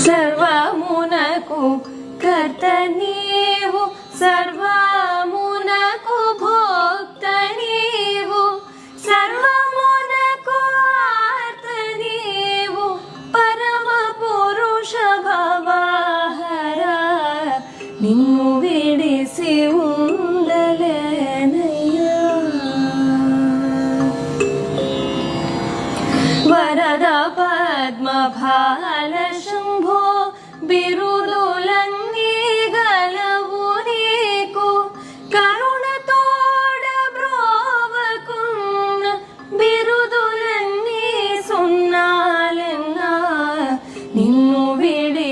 సర్వమునకు కర్త నీవు, సర్వమునకు భోక్త నీవు, సర్వమునకు ఆర్త నీవు, పరమ పురుష భవహర. నిన్ను విడిసి ఉండలేనయ్యా. వరద పద్మఫాల శంభో బిరుదులన్నీ గలవు నీకు, కరుణతోడ బ్రోవకున్న బిరుదులన్నీ సున్నాలెన్నా. నిన్ను విడి